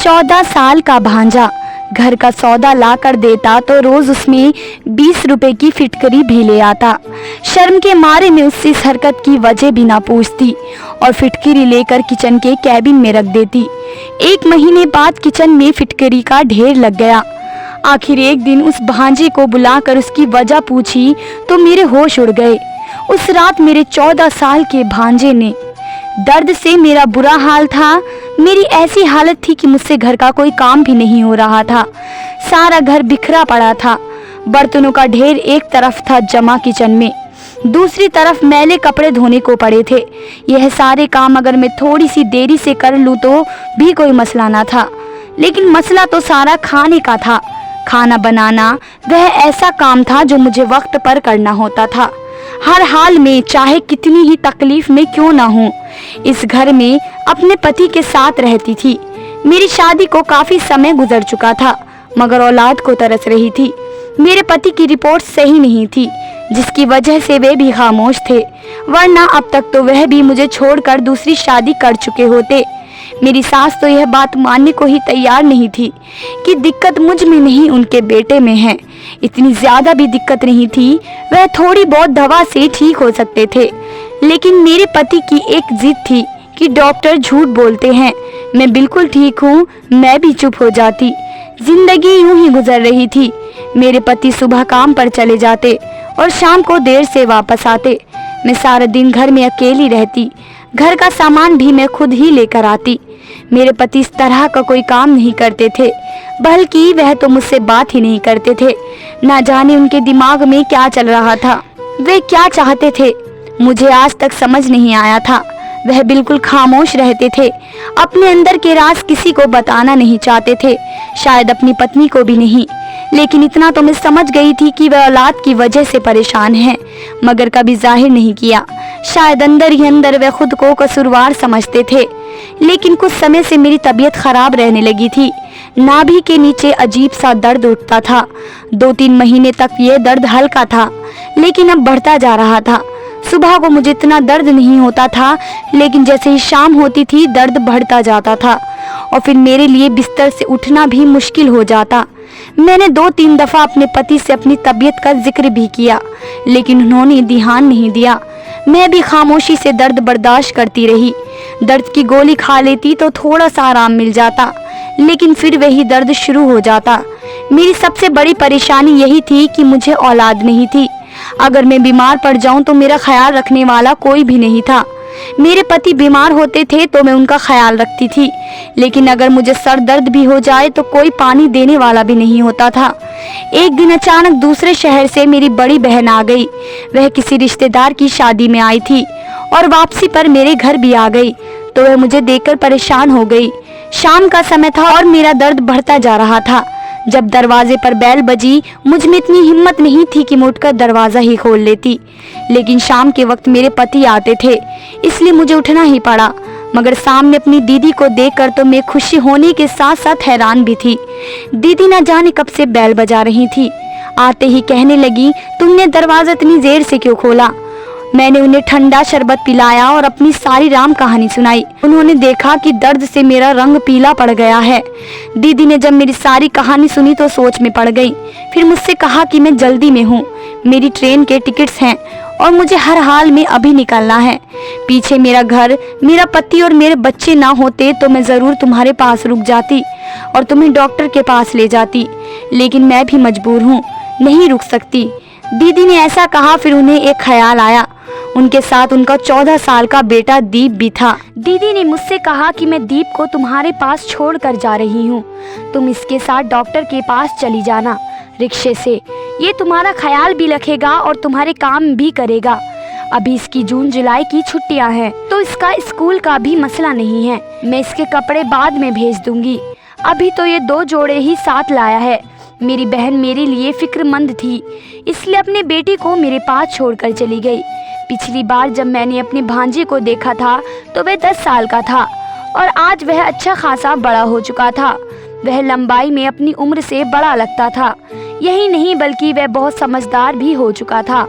14 साल का भांजा घर का सौदा ला कर देता तो रोज उसमें 20 रुपए की फिटकरी भी ले आता। शर्म के मारे मैं उससे इस हरकत की वजह भी ना पूछती और फिटकरी लेकर किचन के कैबिन में रख देती। 1 महीने बाद किचन में फिटकरी का ढेर लग गया। आखिर एक दिन उस भांजे को बुलाकर उसकी वजह पूछी तो मेरे होश उड़ गए। उस रात मेरे 14 साल के भांजे ने, दर्द से मेरा बुरा हाल था। मेरी ऐसी हालत थी कि मुझसे घर का कोई काम भी नहीं हो रहा था। सारा घर बिखरा पड़ा था। बर्तनों का ढेर एक तरफ था जमा किचन में, दूसरी तरफ मैले कपड़े धोने को पड़े थे। यह सारे काम अगर मैं थोड़ी सी देरी से कर लूँ तो भी कोई मसला ना था, लेकिन मसला तो सारा खाने का था। खाना बनाना वह ऐसा काम था जो मुझे वक्त पर करना होता था, हर हाल में, चाहे कितनी ही तकलीफ में क्यों ना हो। इस घर में अपने पति के साथ रहती थी। मेरी शादी को काफी समय गुजर चुका था, मगर औलाद को तरस रही थी। मेरे पति की रिपोर्ट सही नहीं थी, जिसकी वजह से वे भी खामोश थे, वरना अब तक तो वह भी मुझे छोड़कर दूसरी शादी कर चुके होते। मेरी सास तो यह बात मानने को ही तैयार नहीं थी कि दिक्कत मुझ में नहीं उनके बेटे में है। इतनी ज्यादा भी दिक्कत नहीं थी, वह थोड़ी बहुत दवा से ठीक हो सकते थे। लेकिन मेरे पति की एक जिद थी कि डॉक्टर झूठ बोलते हैं, मैं बिल्कुल ठीक हूँ। मैं भी चुप हो जाती। जिंदगी यूं ही गुजर रही थी। मेरे पति सुबह काम पर चले जाते और शाम को देर से वापस आते। मैं सारा दिन घर में अकेली रहती। घर का सामान भी मैं खुद ही लेकर आती। मेरे पति इस तरह का कोई काम नहीं करते थे, बल्कि वह तो मुझसे बात ही नहीं करते थे। ना जाने उनके दिमाग में क्या चल रहा था, वे क्या चाहते थे, मुझे आज तक समझ नहीं आया था। वह बिल्कुल खामोश रहते थे, अपने अंदर के राज किसी को बताना नहीं चाहते थे, शायद अपनी पत्नी को भी नहीं। लेकिन इतना तो मैं समझ गई थी कि वह औलाद की वजह से परेशान हैं, मगर कभी जाहिर नहीं किया। शायद अंदर ही अंदर वह खुद को कसूरवार समझते थे। लेकिन कुछ समय से मेरी तबीयत खराब रहने लगी थी। नाभि के नीचे अजीब सा दर्द उठता था। 2-3 महीने तक यह दर्द हल्का था, लेकिन अब बढ़ता जा रहा था। सुबह को मुझे इतना दर्द नहीं होता था, लेकिन जैसे ही शाम होती थी दर्द बढ़ता जाता था और फिर मेरे लिए बिस्तर से उठना भी मुश्किल हो जाता। मैंने 2-3 दफा अपने पति से अपनी तबीयत का जिक्र भी किया, लेकिन उन्होंने ध्यान नहीं दिया। मैं भी खामोशी से दर्द बर्दाश्त करती रही। दर्द की गोली खा लेती तो थोड़ा सा आराम मिल जाता, लेकिन फिर वही दर्द शुरू हो जाता। मेरी सबसे बड़ी परेशानी यही थी कि मुझे औलाद नहीं थी। अगर मैं बीमार पड़ जाऊं तो मेरा ख्याल रखने वाला कोई भी नहीं था। मेरे पति बीमार होते थे तो मैं उनका ख्याल रखती थी, लेकिन अगर मुझे सर दर्द भी हो जाए तो कोई पानी देने वाला भी नहीं होता था। एक दिन अचानक दूसरे शहर से मेरी बड़ी बहन आ गई। वह किसी रिश्तेदार की शादी में आई थी और वापसी पर मेरे घर भी आ गई, तो वह मुझे देखकर परेशान हो गई। शाम का समय था और मेरा दर्द बढ़ता जा रहा था। जब दरवाजे पर बेल बजी, मुझ में इतनी हिम्मत नहीं थी कि मैं उठकर दरवाजा ही खोल लेती, लेकिन शाम के वक्त मेरे पति आते थे, इसलिए मुझे उठना ही पड़ा। मगर सामने अपनी दीदी को देखकर तो मैं खुशी होने के साथ साथ हैरान भी थी। दीदी न जाने कब से बेल बजा रही थी। आते ही कहने लगी, तुमने दरवाजा इतनी देर से क्यों खोला? मैंने उन्हें ठंडा शरबत पिलाया और अपनी सारी राम कहानी सुनाई। उन्होंने देखा कि दर्द से मेरा रंग पीला पड़ गया है। दीदी ने जब मेरी सारी कहानी सुनी तो सोच में पड़ गई। फिर मुझसे कहा कि मैं जल्दी में हूँ, मेरी ट्रेन के टिकट्स हैं और मुझे हर हाल में अभी निकलना है। पीछे मेरा घर, मेरा पति और मेरे बच्चे ना होते तो मैं ज़रूर तुम्हारे पास रुक जाती और तुम्हें डॉक्टर के पास ले जाती, लेकिन मैं भी मजबूर हूँ, नहीं रुक सकती। दीदी ने ऐसा कहा। फिर उन्हें एक ख्याल आया। उनके साथ उनका 14 साल का बेटा दीप भी था। दीदी ने मुझसे कहा कि मैं दीप को तुम्हारे पास छोड़ कर जा रही हूँ, तुम इसके साथ डॉक्टर के पास चली जाना रिक्शे से। ये तुम्हारा ख्याल भी रखेगा और तुम्हारे काम भी करेगा। अभी इसकी जून जुलाई की छुट्टियां हैं, तो इसका स्कूल का भी मसला नहीं है। मैं इसके कपड़े बाद में भेज दूंगी। अभी तो ये 2 जोड़े ही साथ लाया है। मेरी बहन मेरे लिए फिक्रमंद थी, इसलिए अपने बेटी को मेरे पास छोड़कर चली गई। पिछली बार जब मैंने अपने भांजे को देखा था तो वह 10 साल का था और आज वह अच्छा खासा बड़ा हो चुका था। वह लंबाई में अपनी उम्र से बड़ा लगता था। यही नहीं बल्कि वह बहुत समझदार भी हो चुका था।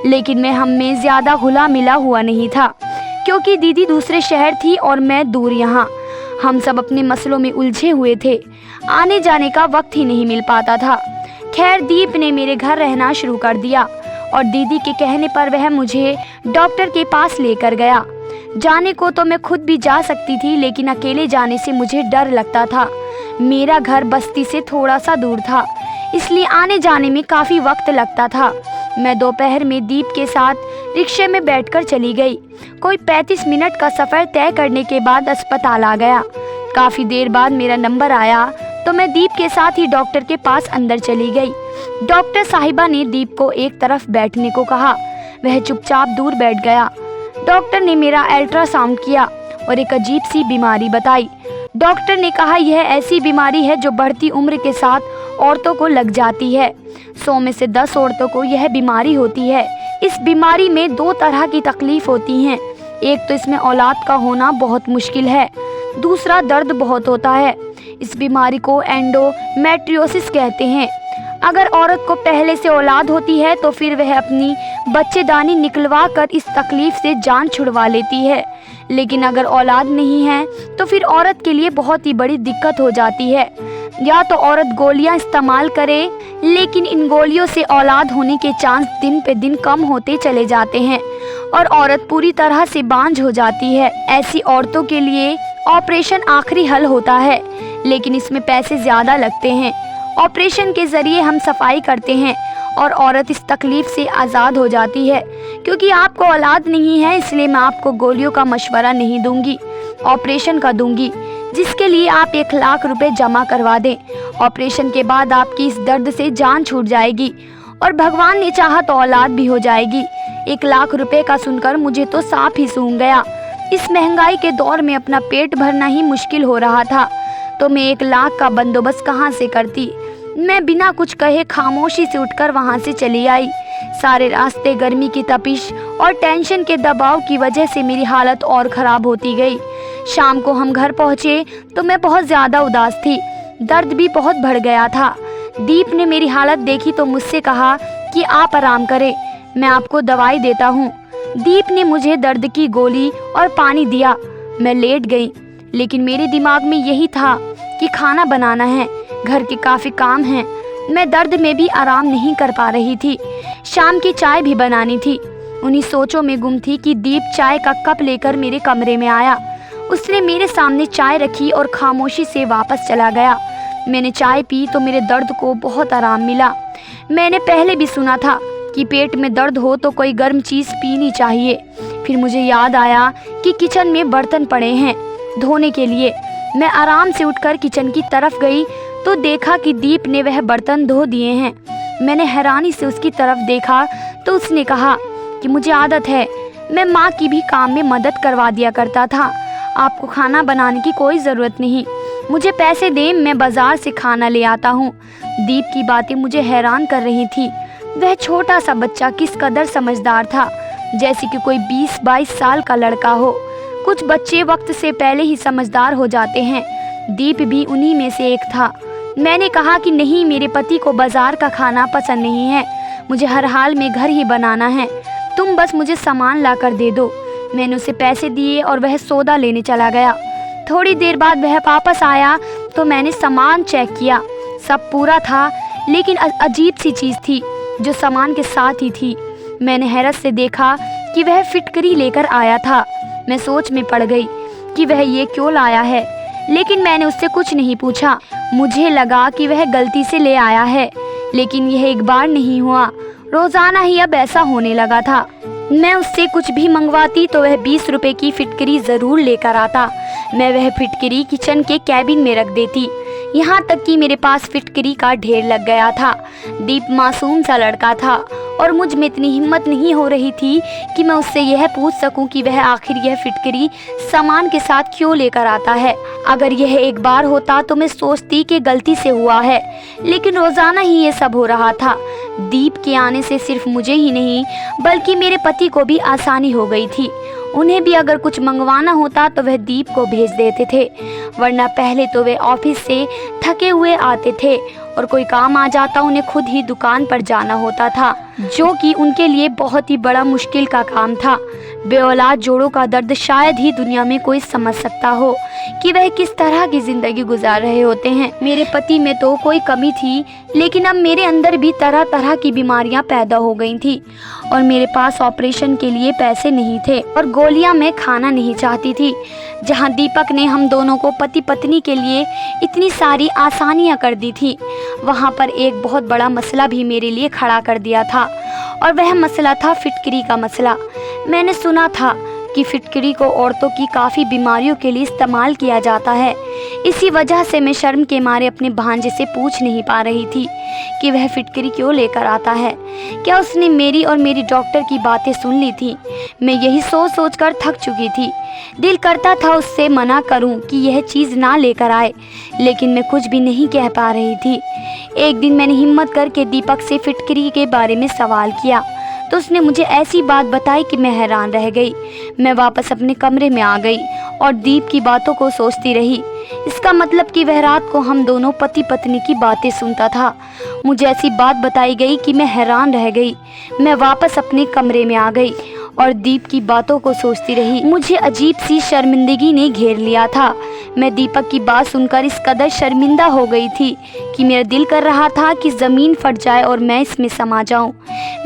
लेकिन मैं हम में ज्यादा घुला मिला हुआ नहीं था, क्योंकि दीदी दूसरे शहर थी और मैं दूर यहाँ। हम सब अपने मसलों में उलझे हुए थे। आने जाने का वक्त ही नहीं मिल पाता था। खैर, दीप ने मेरे घर रहना शुरू कर दिया और दीदी के कहने पर वह मुझे डॉक्टर के पास लेकर गया। जाने को तो मैं खुद भी जा सकती थी, लेकिन अकेले जाने से मुझे डर लगता था। मेरा घर बस्ती से थोड़ा सा दूर था, इसलिए आने जाने में काफ़ी वक्त लगता था। मैं दोपहर में दीप के साथ रिक्शे में बैठकर चली गई। कोई 35 मिनट का सफ़र तय करने के बाद अस्पताल आ गया। काफ़ी देर बाद मेरा नंबर आया तो मैं दीप के साथ ही डॉक्टर के पास अंदर चली गई। डॉक्टर साहिबा ने दीप को एक तरफ बैठने को कहा। वह चुपचाप दूर बैठ गया। डॉक्टर ने मेरा अल्ट्रासाउंड किया और एक अजीब सी बीमारी बताई। डॉक्टर ने कहा, यह ऐसी बीमारी है जो बढ़ती उम्र के साथ औरतों को लग जाती है। 100 में से 10 औरतों को यह बीमारी होती है। इस बीमारी में 2 तरह की तकलीफ होती हैं। एक तो इसमें औलाद का होना बहुत मुश्किल है, दूसरा दर्द बहुत होता है। इस बीमारी को एंडोमेट्रियोसिस कहते हैं। अगर औरत को पहले से औलाद होती है तो फिर वह अपनी बच्चेदानी निकलवा कर इस तकलीफ से जान छुड़वा लेती है, लेकिन अगर औलाद नहीं है तो फिर औरत के लिए बहुत ही बड़ी दिक्कत हो जाती है। या तो औरत गोलियां इस्तेमाल करे, लेकिन इन गोलियों से औलाद होने के चांस दिन पे दिन कम होते चले जाते हैं और औरत पूरी तरह से बांझ हो जाती है। ऐसी औरतों के लिए ऑपरेशन आखिरी हल होता है, लेकिन इसमें पैसे ज़्यादा लगते हैं। ऑपरेशन के ज़रिए हम सफाई करते हैं और औरत इस तकलीफ़ से आज़ाद हो जाती है। क्योंकि आपको औलाद नहीं है, इसलिए मैं आपको गोलियों का मशवरा नहीं दूंगी, ऑपरेशन का दूंगी, जिसके लिए आप 1 लाख रुपए जमा करवा दें। ऑपरेशन के बाद आपकी इस दर्द से जान छूट जाएगी और भगवान ने चाहा तो औलाद भी हो जाएगी। 1 लाख रुपए का सुनकर मुझे तो सांप ही सूंघ गया। इस महंगाई के दौर में अपना पेट भरना ही मुश्किल हो रहा था, तो मैं 1 लाख का बंदोबस्त कहाँ से करती। मैं बिना कुछ कहे खामोशी से उठकर वहाँ से चली आई। सारे रास्ते गर्मी की तपिश और टेंशन के दबाव की वजह से मेरी हालत और ख़राब होती गई। शाम को हम घर पहुँचे तो मैं बहुत ज़्यादा उदास थी, दर्द भी बहुत बढ़ गया था। दीप ने मेरी हालत देखी तो मुझसे कहा कि आप आराम करें, मैं आपको दवाई देता हूँ। दीप ने मुझे दर्द की गोली और पानी दिया। मैं लेट गई, लेकिन मेरे दिमाग में यही था कि खाना बनाना है, घर के काफ़ी काम हैं। मैं दर्द में भी आराम नहीं कर पा रही थी। शाम की चाय भी बनानी थी। उन्हीं सोचों में गुम थी कि दीप चाय का कप लेकर मेरे कमरे में आया। उसने मेरे सामने चाय रखी और खामोशी से वापस चला गया। मैंने चाय पी तो मेरे दर्द को बहुत आराम मिला। मैंने पहले भी सुना था कि पेट में दर्द हो तो कोई गर्म चीज़ पीनी चाहिए। फिर मुझे याद आया कि किचन में बर्तन पड़े हैं धोने के लिए। मैं आराम से उठकर किचन की तरफ गई तो देखा कि दीप ने वह बर्तन धो दिए हैं। मैंने हैरानी से उसकी तरफ देखा तो उसने कहा कि मुझे आदत है, मैं माँ की भी काम में मदद करवा दिया करता था, आपको खाना बनाने की कोई ज़रूरत नहीं, मुझे पैसे दें, मैं बाज़ार से खाना ले आता हूँ। दीप की बातें मुझे हैरान कर रही थी। वह छोटा सा बच्चा किस कदर समझदार था, जैसे कि कोई 20-22 साल का लड़का हो। कुछ बच्चे वक्त से पहले ही समझदार हो जाते हैं, दीप भी उन्हीं में से एक था। मैंने कहा कि नहीं, मेरे पति को बाज़ार का खाना पसंद नहीं है, मुझे हर हाल में घर ही बनाना है, तुम बस मुझे सामान ला कर दे दो। मैंने उसे पैसे दिए और वह सौदा लेने चला गया। थोड़ी देर बाद वह वापस आया तो मैंने सामान चेक किया, सब पूरा था, लेकिन अजीब सी चीज़ थी जो सामान के साथ ही थी। मैंने हैरत से देखा कि वह फिटकरी लेकर आया था। मैं सोच में पड़ गई कि वह ये क्यों लाया है, लेकिन मैंने उससे कुछ नहीं पूछा। मुझे लगा कि वह गलती से ले आया है, लेकिन यह एक बार नहीं हुआ, रोज़ाना ही अब ऐसा होने लगा था। मैं उससे कुछ भी मंगवाती तो वह 20 रुपए की फिटकरी ज़रूर लेकर आता। मैं वह फिटकरी किचन के कैबिन में रख देती, यहाँ तक कि मेरे पास फिटकरी का ढेर लग गया था। दीप मासूम सा लड़का था और मुझ में इतनी हिम्मत नहीं हो रही थी कि मैं उससे यह पूछ सकूं कि वह आखिर यह फिटकरी सामान के साथ क्यों लेकर आता है। अगर यह एक बार होता तो मैं सोचती कि गलती से हुआ है, लेकिन रोज़ाना ही ये सब हो रहा था। दीप के आने से सिर्फ मुझे ही नहीं बल्कि मेरे पति को भी आसानी हो गई थी। उन्हें भी अगर कुछ मंगवाना होता तो वह दीप को भेज देते थे, वरना पहले तो वे ऑफिस से थके हुए आते थे और कोई काम आ जाता उन्हें खुद ही दुकान पर जाना होता था, जो कि उनके लिए बहुत ही बड़ा मुश्किल का काम था। बेऔलाद जोड़ों का दर्द शायद ही दुनिया में कोई समझ सकता हो कि वह किस तरह की जिंदगी गुजार रहे होते हैं। मेरे पति में तो कोई कमी थी, लेकिन अब मेरे अंदर भी तरह तरह की बीमारियां पैदा हो गई थी और मेरे पास ऑपरेशन के लिए पैसे नहीं थे और गोलियां मैं खाना नहीं चाहती थी। जहां दीपक ने हम दोनों को पति पत्नी के लिए इतनी सारी आसानियां कर दी थी, वहां पर एक बहुत बड़ा मसला भी मेरे लिए खड़ा कर दिया था और वह मसला था फिटकरी का मसला। मैंने सुना था कि फिटकरी को औरतों की काफ़ी बीमारियों के लिए इस्तेमाल किया जाता है। इसी वजह से मैं शर्म के मारे अपने भांजे से पूछ नहीं पा रही थी कि वह फिटकरी क्यों लेकर आता है। क्या उसने मेरी और मेरी डॉक्टर की बातें सुन ली थी? मैं यही सोच सोच कर थक चुकी थी। दिल करता था उससे मना करूं कि यह चीज़ ना लेकर आए, लेकिन मैं कुछ भी नहीं कह पा रही थी। एक दिन मैंने हिम्मत करके दीपक से फिटकरी के बारे में सवाल किया तो उसने मुझे ऐसी बात बताई कि मैं हैरान रह गई। मैं वापस अपने कमरे में आ गई और दीप की बातों को सोचती रही। इसका मतलब कि वह रात को हम दोनों पति पत्नी की बातें सुनता था। मुझे ऐसी बात बताई गई कि मैं हैरान रह गई। मैं वापस अपने कमरे में आ गई और दीप की बातों को सोचती रही। मुझे अजीब सी शर्मिंदगी ने घेर लिया था। मैं दीपक की बात सुनकर इस कदर शर्मिंदा हो गई थी कि मेरा दिल कर रहा था कि ज़मीन फट जाए और मैं इसमें समा जाऊं।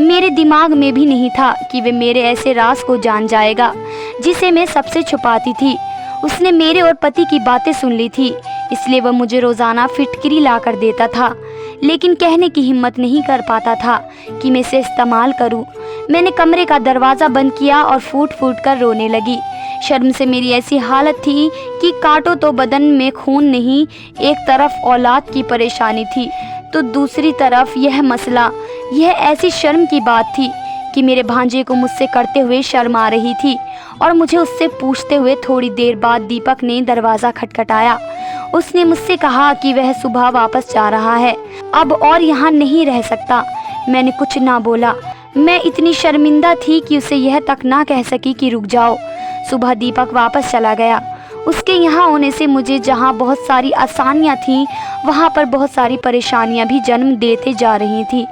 मेरे दिमाग में भी नहीं था कि वे मेरे ऐसे राज को जान जाएगा जिसे मैं सबसे छुपाती थी। उसने मेरे और पति की बातें सुन ली थी, इसलिए वह मुझे रोज़ाना फिटकरी ला कर देता था, लेकिन कहने की हिम्मत नहीं कर पाता था कि मैं इसे इस्तेमाल करूं। मैंने कमरे का दरवाज़ा बंद किया और फूट फूट कर रोने लगी। शर्म से मेरी ऐसी हालत थी कि काटो तो बदन में खून नहीं। एक तरफ औलाद की परेशानी थी तो दूसरी तरफ यह मसला। यह ऐसी शर्म की बात थी कि मेरे भांजे को मुझसे करते हुए शर्म आ रही थी और मुझे उससे पूछते हुए थोड़ी देर बाद दीपक ने दरवाज़ा खटखटाया। उसने मुझसे कहा कि वह सुबह वापस जा रहा है, अब और यहाँ नहीं रह सकता। मैंने कुछ ना बोला। मैं इतनी शर्मिंदा थी कि उसे यह तक ना कह सकी कि रुक जाओ। सुबह दीपक वापस चला गया। उसके यहाँ होने से मुझे जहाँ बहुत सारी आसानियाँ थीं, वहाँ पर बहुत सारी परेशानियाँ भी जन्म देते जा रही थी।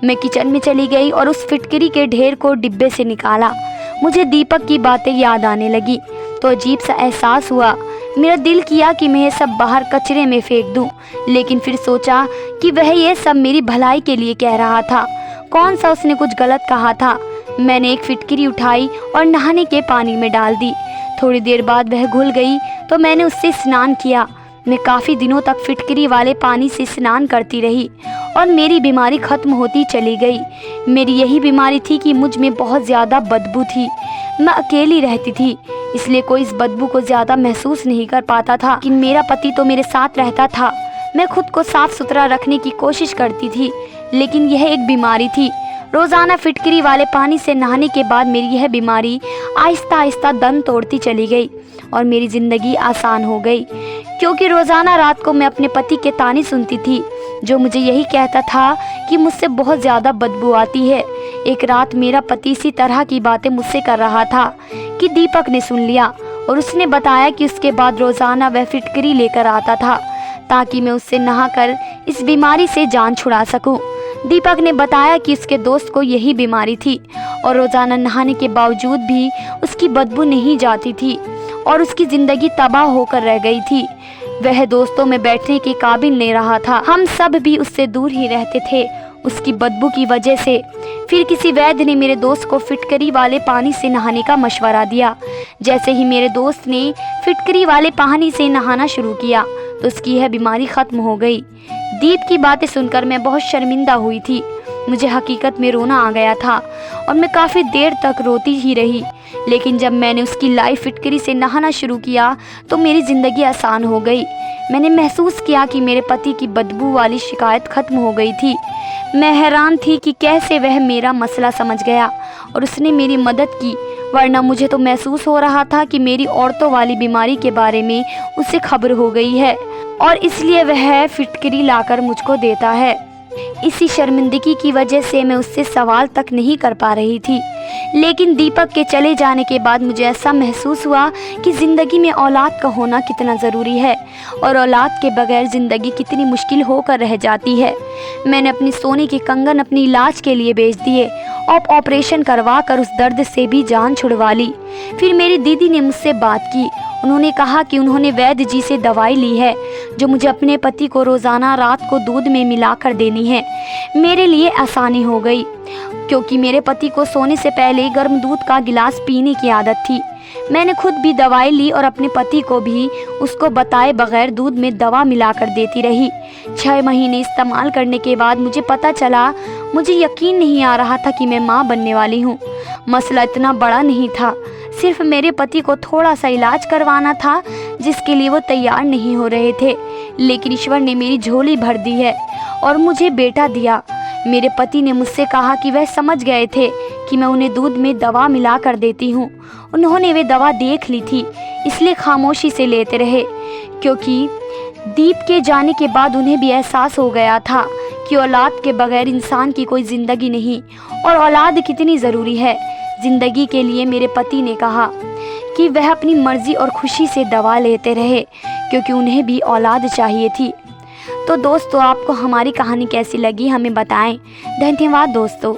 मैं किचन में चली गई और उस फिटकरी के ढेर को डिब्बे से निकाला। मुझे दीपक की बातें याद आने लगी तो अजीब सा एहसास हुआ। मेरा दिल किया कि मैं ये सब बाहर कचरे में फेंक दूं, लेकिन फिर सोचा कि वह ये सब मेरी भलाई के लिए कह रहा था। कौन सा उसने कुछ गलत कहा था? मैंने एक फिटकरी उठाई और नहाने के पानी में डाल दी। थोड़ी देर बाद वह घुल गई तो मैंने उससे स्नान किया। मैं काफ़ी दिनों तक फिटकरी वाले पानी से स्नान करती रही और मेरी बीमारी ख़त्म होती चली गई। मेरी यही बीमारी थी कि मुझ में बहुत ज़्यादा बदबू थी। मैं अकेली रहती थी, इसलिए कोई इस बदबू को ज़्यादा महसूस नहीं कर पाता था कि मेरा पति तो मेरे साथ रहता था। मैं खुद को साफ़ सुथरा रखने की कोशिश करती थी, लेकिन यह एक बीमारी थी। रोज़ाना फिटकरी वाले पानी से नहाने के बाद मेरी यह बीमारी आहिस्ता आहिस्ता दम तोड़ती चली गई और मेरी ज़िंदगी आसान हो गई, क्योंकि रोज़ाना रात को मैं अपने पति के ताने सुनती थी जो मुझे यही कहता था कि मुझसे बहुत ज़्यादा बदबू आती है। एक रात मेरा पति इसी तरह की बातें मुझसे कर रहा था कि दीपक ने सुन लिया और उसने बताया कि उसके बाद रोज़ाना वह फिटकरी लेकर आता था ताकि मैं उससे नहाकर इस बीमारी से जान छुड़ा सकूं। दीपक ने बताया कि उसके दोस्त को यही बीमारी थी और रोज़ाना नहाने के बावजूद भी उसकी बदबू नहीं जाती थी और उसकी ज़िंदगी तबाह होकर रह गई थी। वह दोस्तों में बैठने के काबिल नहीं रहा था। हम सब भी उससे दूर ही रहते थे उसकी बदबू की वजह से। फिर किसी वैद्य ने मेरे दोस्त को फिटकरी वाले पानी से नहाने का मशवरा दिया। जैसे ही मेरे दोस्त ने फिटकरी वाले पानी से नहाना शुरू किया तो उसकी यह बीमारी ख़त्म हो गई। दीप की बातें सुनकर मैं बहुत शर्मिंदा हुई थी। मुझे हकीकत में रोना आ गया था और मैं काफ़ी देर तक रोती ही रही, लेकिन जब मैंने उसकी लाइव फिटकरी से नहाना शुरू किया तो मेरी ज़िंदगी आसान हो गई। मैंने महसूस किया कि मेरे पति की बदबू वाली शिकायत ख़त्म हो गई थी। मैं हैरान थी कि कैसे वह मेरा मसला समझ गया और उसने मेरी मदद की, वरना मुझे तो महसूस हो रहा था कि मेरी औरतों वाली बीमारी के बारे में उसे खबर हो गई है और इसलिए वह फिटकरी लाकर मुझको देता है। इसी शर्मिंदगी की वजह से मैं उससे सवाल तक नहीं कर पा रही थी। लेकिन दीपक के चले जाने के बाद मुझे ऐसा महसूस हुआ कि ज़िंदगी में औलाद का होना कितना ज़रूरी है और औलाद के बगैर ज़िंदगी कितनी मुश्किल होकर रह जाती है। मैंने अपनी सोने के कंगन अपनी इलाज के लिए बेच दिए और ऑपरेशन करवा कर उस दर्द से भी जान छुड़वा ली। फिर मेरी दीदी ने मुझसे बात की। उन्होंने कहा कि उन्होंने वैद्य जी से दवाई ली है जो मुझे अपने पति को रोज़ाना रात को दूध में मिलाकर देनी है। मेरे लिए आसानी हो गई क्योंकि मेरे पति को सोने से पहले गर्म दूध का गिलास पीने की आदत थी। मैंने खुद भी दवाई ली और अपने पति को भी उसको बताए बगैर दूध में दवा मिलाकर देती रही। 6 महीने इस्तेमाल करने के बाद मुझे पता चला, मुझे यकीन नहीं आ रहा था कि मैं माँ बनने वाली हूँ। मसला इतना बड़ा नहीं था, सिर्फ मेरे पति को थोड़ा सा इलाज करवाना था जिसके लिए वो तैयार नहीं हो रहे थे। लेकिन ईश्वर ने मेरी झोली भर दी है और मुझे बेटा दिया। मेरे पति ने मुझसे कहा कि वह समझ गए थे कि मैं उन्हें दूध में दवा मिला कर देती हूँ। उन्होंने वे दवा देख ली थी, इसलिए खामोशी से लेते रहे, क्योंकि दीप के जाने के बाद उन्हें भी एहसास हो गया था कि औलाद के बगैर इंसान की कोई ज़िंदगी नहीं और औलाद कितनी ज़रूरी है ज़िंदगी के लिए। मेरे पति ने कहा कि वह अपनी मर्ज़ी और खुशी से दवा लेते रहे क्योंकि उन्हें भी औलाद चाहिए थी। तो दोस्तों, आपको हमारी कहानी कैसी लगी हमें बताएं। धन्यवाद दोस्तों।